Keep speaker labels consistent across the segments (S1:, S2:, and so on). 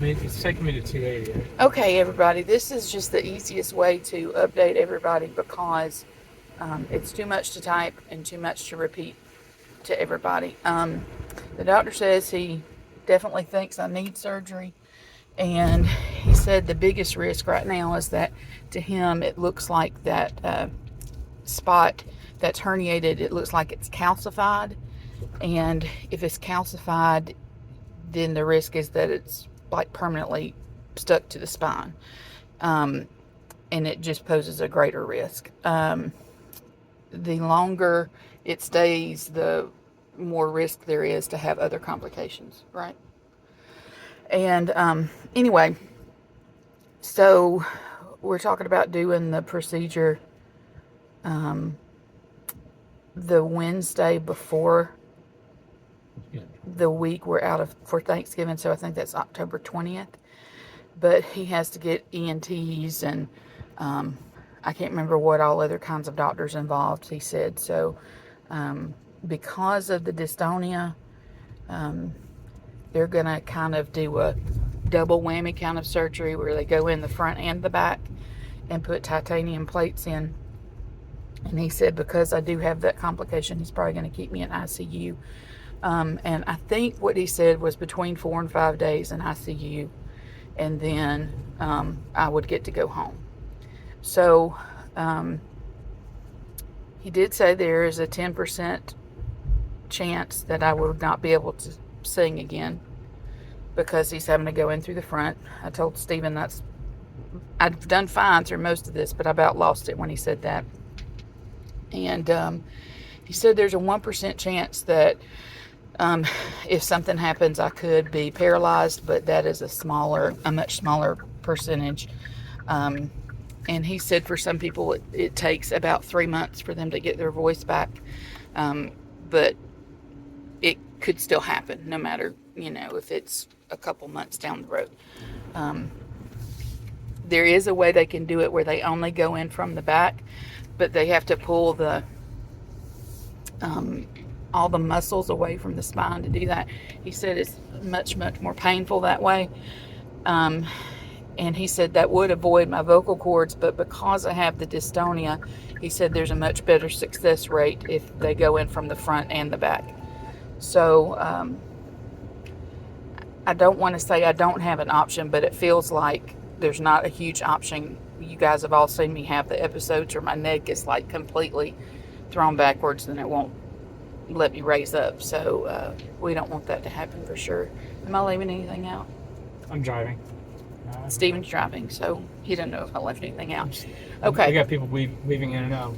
S1: It's taking me to 280.
S2: Okay, everybody, this is just the easiest way to update everybody because it's too much to type and too much to repeat to everybody. The doctor says he definitely thinks I need surgery, and he said the biggest risk right now is that to him it looks like that spot that's herniated, it looks like it's calcified, and if it's calcified, then the risk is that it's like permanently stuck to the spine. Um, and it just poses a greater risk. The longer it stays, the more risk there is to have other complications, right? And anyway, so we're talking about doing the procedure um, the Wednesday before
S1: Yeah.
S2: the week we're out of for Thanksgiving, so I think that's October 20th. But he has to get ENTs and um, I can't remember what all other kinds of doctors involved, he said. So because of the dystonia, um, they're going to kind of do a double whammy kind of surgery where they go in the front and the back and put titanium plates in. And he said because I do have that complication, he's probably going to keep me in ICU. And I think what he said was between 4 and 5 days in ICU, and then I would get to go home. So he did say there is a 10% chance that I would not be able to sing again because he's having to go in through the front. I told Stephen I've done fine through most of this, but I about lost it when he said that. And he said there's a 1% chance that if something happens, I could be paralyzed, but that is a much smaller percentage. And he said for some people, it takes about 3 months for them to get their voice back. But it could still happen no matter, if it's a couple months down the road. There is a way they can do it where they only go in from the back, but they have to pull all the muscles away from the spine to do that. He said it's much, much more painful that way. And he said that would avoid my vocal cords, but because I have the dystonia, he said there's a much better success rate if they go in from the front and the back. So I don't want to say I don't have an option, but it feels like there's not a huge option. You guys have all seen me have the episodes where my neck is like completely thrown backwards and it won't let me raise up. So we don't want that to happen for sure. Am I leaving anything out?
S1: I'm driving.
S2: Steven's driving, so he doesn't know if I left anything out.
S1: We
S2: Okay.
S1: got people weaving in and out.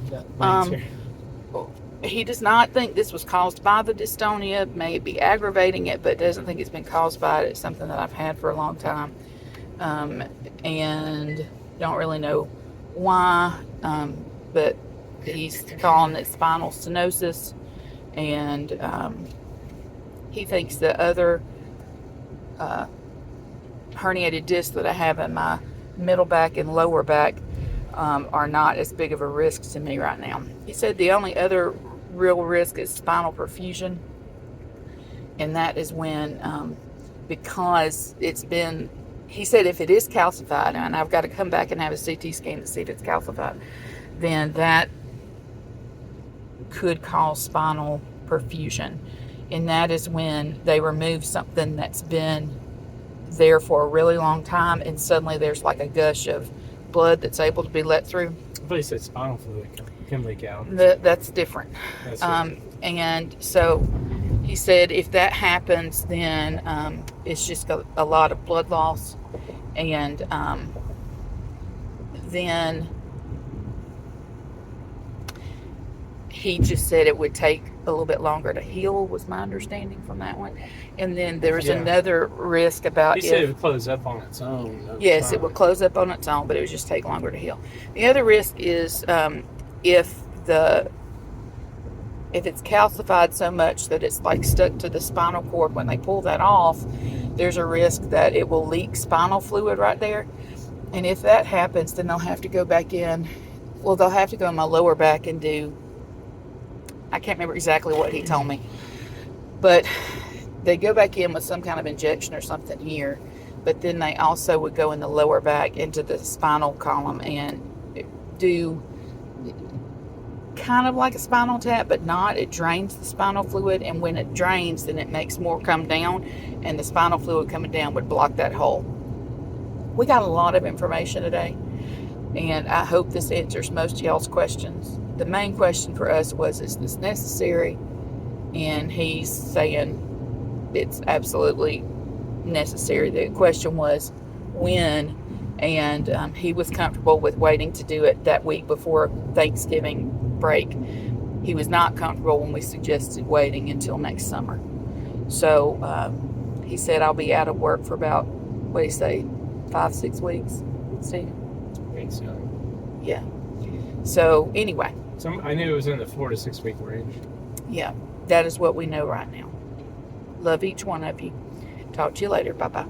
S2: He does not think this was caused by the dystonia, may be aggravating it, but doesn't think it's been caused by it. It's something that I've had for a long time. And don't really know why, but he's calling it spinal stenosis. And he thinks the other herniated discs that I have in my middle back and lower back are not as big of a risk to me right now. He said the only other real risk is spinal perfusion, and that is when because he said if it is calcified, and I've got to come back and have a CT scan to see if it's calcified, then that could cause spinal perfusion, and that is when they remove something that's been there for a really long time, and suddenly there's like a gush of blood that's able to be let through.
S1: I thought you said spinal fluid can leak out.
S2: That's different.
S1: That's
S2: And so he said if that happens, then it's just a lot of blood loss, and then he just said it would take a little bit longer to heal, was my understanding from that one. And then there's another risk about
S1: he said it would close up on its own.
S2: Yes, it would close up on its own, but it would just take longer to heal. The other risk is if it's calcified so much that it's like stuck to the spinal cord, when they pull that off, there's a risk that it will leak spinal fluid right there. And if that happens, then they'll have to go back in. Well, they'll have to go in my lower back and do, I can't remember exactly what he told me, but they go back in with some kind of injection or something here but then they also would go in the lower back into the spinal column and do kind of like a spinal tap, but not. It drains the spinal fluid, and when it drains, then it makes more come down, and the spinal fluid coming down would block that hole. We got a lot of information today, and I hope this answers most of y'all's questions. The main question for us was, is this necessary? And he's saying it's absolutely necessary. The question was when, and he was comfortable with waiting to do it that week before Thanksgiving break. He was not comfortable when we suggested waiting until next summer. So he said, I'll be out of work for about, what do you say, 5-6 weeks, Steve?
S1: I think so.
S2: Yeah. So anyway.
S1: I knew it was in the 4 to 6 week range.
S2: Yeah, that is what we know right now. Love each one of you. Talk to you later. Bye-bye.